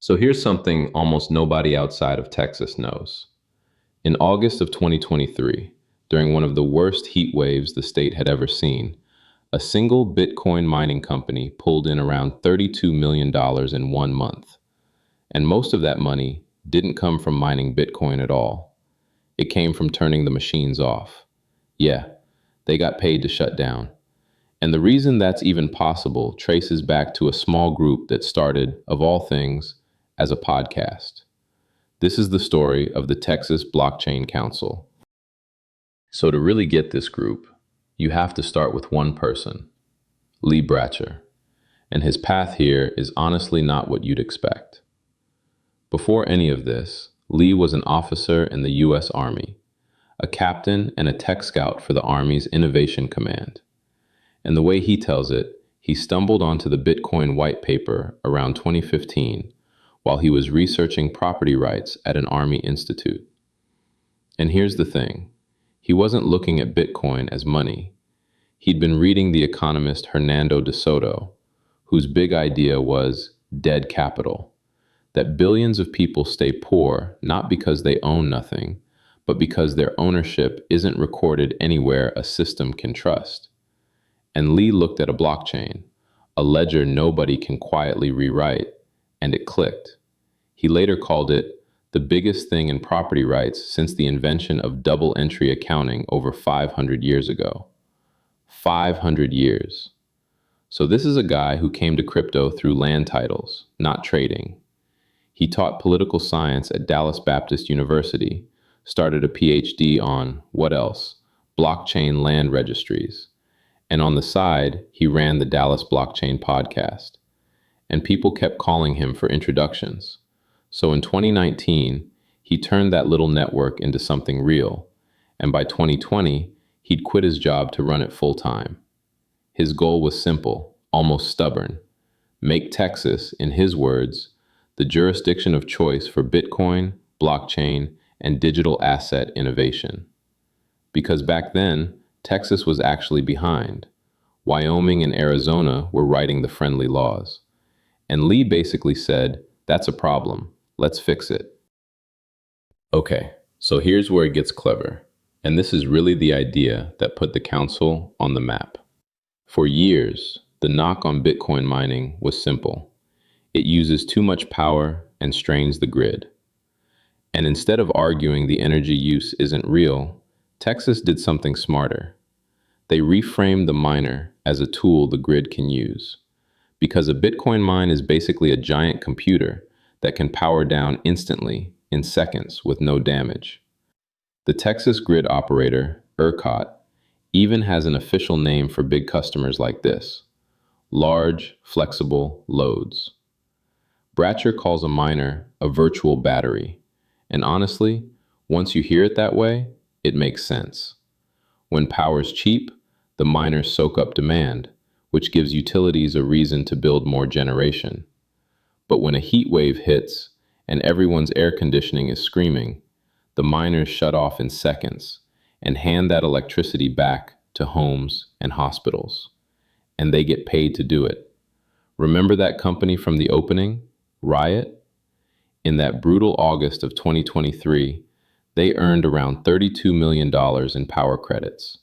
So here's something almost nobody outside of Texas knows. In August of 2023, during one of the worst heat waves the state had ever seen, a single Bitcoin mining company pulled in around $32 million dollars in 1 month. And most of that money didn't come from mining Bitcoin at all. It came from turning the machines off. Yeah, they got paid to shut down. And the reason that's even possible traces back to a small group that started, of all things, as a podcast. This is the story of the Texas Blockchain Council. So, to really get this group, you have to start with one person, Lee Bratcher. And his path here is honestly not what you'd expect. Before any of this, Lee was an officer in the U.S. Army, a captain and a tech scout for the Army's Innovation Command. And the way he tells it, he stumbled onto the Bitcoin white paper around 2015 while he was researching property rights at an Army institute. And here's the thing, he wasn't looking at Bitcoin as money. He'd been reading the economist Hernando de Soto, whose big idea was dead capital, that billions of people stay poor not because they own nothing, but because their ownership isn't recorded anywhere a system can trust. And Lee looked at a blockchain, a ledger nobody can quietly rewrite, and it clicked. He later called it the biggest thing in property rights since the invention of double entry accounting over 500 years ago. 500 years. So this is a guy who came to crypto through land titles, not trading. He taught political science at Dallas Baptist University, started a PhD on, what else? Blockchain land registries. And on the side, he ran the Dallas Blockchain podcast. And people kept calling him for introductions. So in 2019, he turned that little network into something real. And by 2020, he'd quit his job to run it full time. His goal was simple, almost stubborn. Make Texas, in his words, the jurisdiction of choice for Bitcoin, blockchain, and digital asset innovation. Because back then, Texas was actually behind. Wyoming and Arizona were writing the friendly laws. And Lee basically said, that's a problem. Let's fix it. Okay, so here's where it gets clever. And this is really the idea that put the council on the map. For years, the knock on Bitcoin mining was simple. It uses too much power and strains the grid. And instead of arguing the energy use isn't real, Texas did something smarter. They reframed the miner as a tool the grid can use. Because a Bitcoin mine is basically a giant computer that can power down instantly in seconds with no damage. The Texas grid operator, ERCOT, even has an official name for big customers like this: large, flexible loads. Bratcher calls a miner a virtual battery. And honestly, once you hear it that way, it makes sense. When power's cheap, the miners soak up demand, which gives utilities a reason to build more generation. But when a heat wave hits and everyone's air conditioning is screaming, the miners shut off in seconds and hand that electricity back to homes and hospitals. And they get paid to do it. Remember that company from the opening, Riot? In that brutal August of 2023, they earned around $32 million in power credits,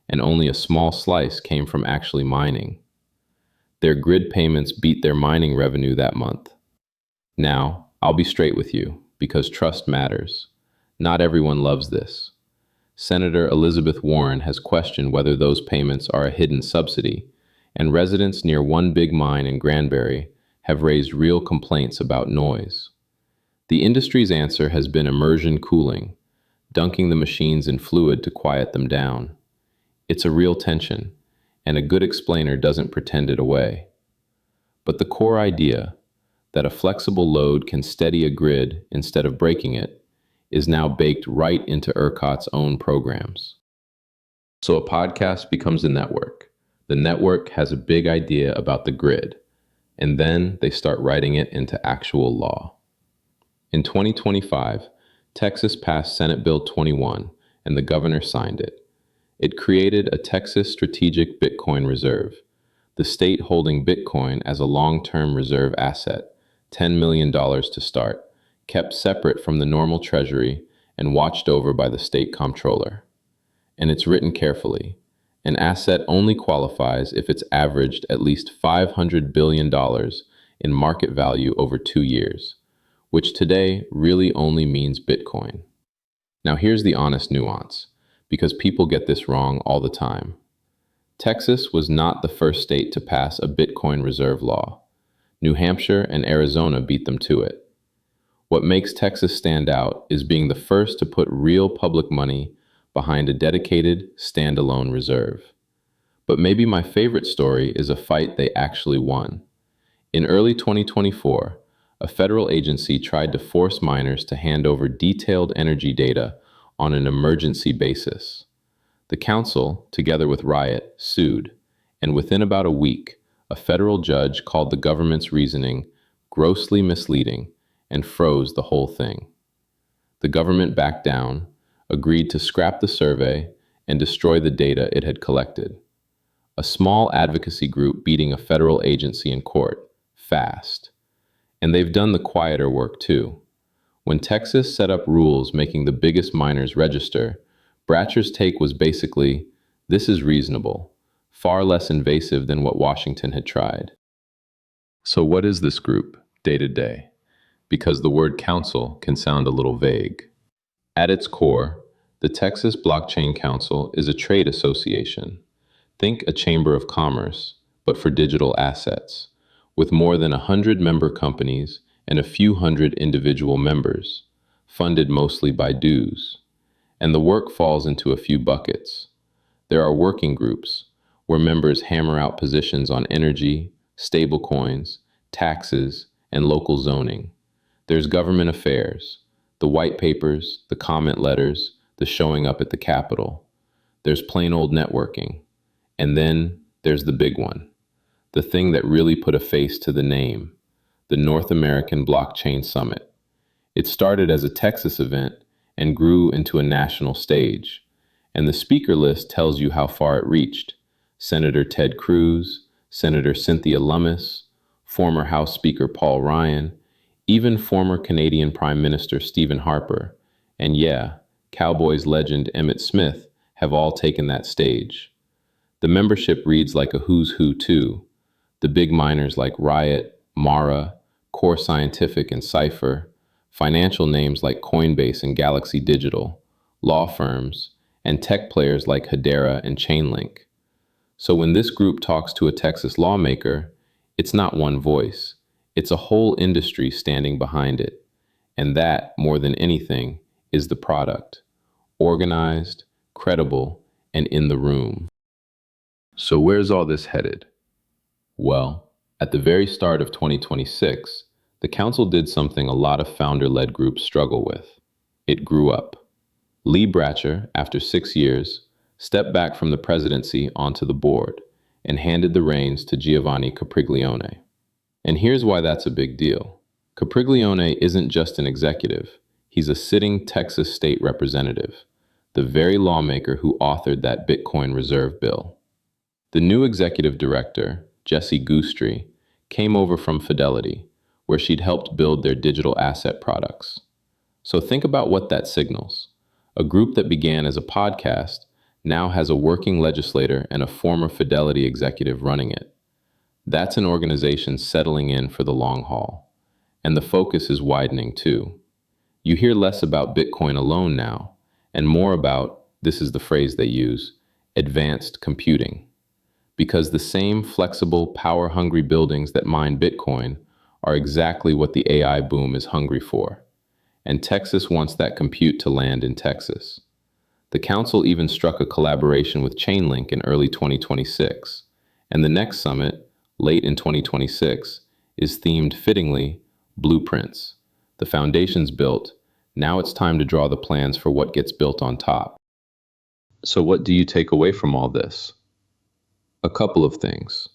and only a small slice came from actually mining. Their grid payments beat their mining revenue that month. Now, I'll be straight with you, because trust matters. Not everyone loves this. Senator Elizabeth Warren has questioned whether those payments are a hidden subsidy, and residents near one big mine in Granbury have raised real complaints about noise. The industry's answer has been immersion cooling, dunking the machines in fluid to quiet them down. It's a real tension, and a good explainer doesn't pretend it away. But the core idea, that a flexible load can steady a grid instead of breaking it, is now baked right into ERCOT's own programs. So a podcast becomes a network. The network has a big idea about the grid, and then they start writing it into actual law. In 2025, Texas passed Senate Bill 21, and the governor signed it. It created a Texas Strategic Bitcoin Reserve, the state holding Bitcoin as a long-term reserve asset, $10 million to start, kept separate from the normal treasury and watched over by the state comptroller. And it's written carefully. An asset only qualifies if it's averaged at least $500 billion in market value over 2 years, which today really only means Bitcoin. Now here's the honest nuance, because people get this wrong all the time. Texas was not the first state to pass a Bitcoin reserve law. New Hampshire and Arizona beat them to it. What makes Texas stand out is being the first to put real public money behind a dedicated, standalone reserve. But maybe my favorite story is a fight they actually won. In early 2024, a federal agency tried to force miners to hand over detailed energy data on an emergency basis. The council, together with Riot, sued, and within about a week, a federal judge called the government's reasoning grossly misleading and froze the whole thing. The government backed down, agreed to scrap the survey, and destroy the data it had collected. A small advocacy group beating a federal agency in court, fast. And they've done the quieter work too. When Texas set up rules making the biggest miners register, Bratcher's take was basically, this is reasonable, far less invasive than what Washington had tried. So what is this group, day to day? Because the word council can sound a little vague. At its core, the Texas Blockchain Council is a trade association. Think a chamber of commerce, but for digital assets, with more than 100 member companies and a few hundred individual members, funded mostly by dues. And the work falls into a few buckets. There are working groups, where members hammer out positions on energy, stablecoins, taxes, and local zoning. There's government affairs, the white papers, the comment letters, the showing up at the Capitol. There's plain old networking. And then there's the big one, the thing that really put a face to the name, the North American Blockchain Summit. It started as a Texas event and grew into a national stage. And the speaker list tells you how far it reached. Senator Ted Cruz, Senator Cynthia Lummis, former House Speaker Paul Ryan, even former Canadian Prime Minister Stephen Harper, and yeah, Cowboys legend Emmitt Smith have all taken that stage. The membership reads like a who's who too. The big miners like Riot, Mara, Core Scientific and Cypher, financial names like Coinbase and Galaxy Digital, law firms, and tech players like Hedera and Chainlink. So when this group talks to a Texas lawmaker, it's not one voice. It's a whole industry standing behind it. And that, more than anything, is the product. Organized, credible, and in the room. So where's all this headed? Well, at the very start of 2026, the council did something a lot of founder-led groups struggle with. It grew up. Lee Bratcher, after 6 years, stepped back from the presidency onto the board and handed the reins to Giovanni Capriglione. And here's why that's a big deal. Capriglione isn't just an executive. He's a sitting Texas state representative, the very lawmaker who authored that Bitcoin reserve bill. The new executive director, Jessie Goostrey, came over from Fidelity, where she'd helped build their digital asset products. So think about what that signals. A group that began as a podcast now has a working legislator and a former Fidelity executive running it. That's an organization settling in for the long haul. And the focus is widening too. You hear less about Bitcoin alone now, and more about, this is the phrase they use, advanced computing. Because the same flexible, power-hungry buildings that mine Bitcoin are exactly what the AI boom is hungry for. And Texas wants that compute to land in Texas. The council even struck a collaboration with Chainlink in early 2026, and the next summit, late in 2026, is themed fittingly, Blueprints. The foundation's built, now it's time to draw the plans for what gets built on top. So what do you take away from all this? A couple of things.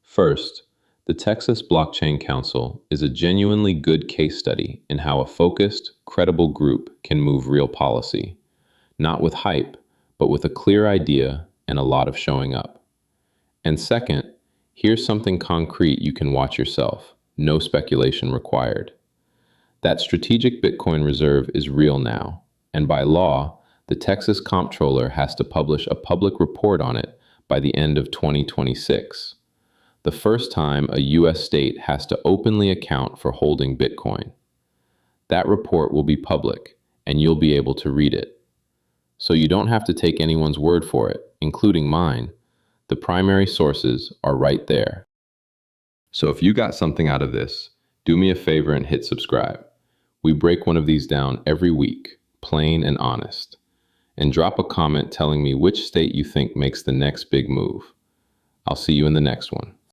First, the Texas Blockchain Council is a genuinely good case study in how a focused, credible group can move real policy, not with hype, but with a clear idea and a lot of showing up. And second, here's something concrete you can watch yourself. no speculation required. That strategic Bitcoin reserve is real now, and by law, the Texas Comptroller has to publish a public report on it by the end of 2026, the first time a U.S. state has to openly account for holding Bitcoin. That report will be public, and you'll be able to read it. So you don't have to take anyone's word for it, including mine. The primary sources are right there. So if you got something out of this, do me a favor and hit subscribe. We break one of these down every week, plain and honest. And drop a comment telling me which state you think makes the next big move. I'll see you in the next one.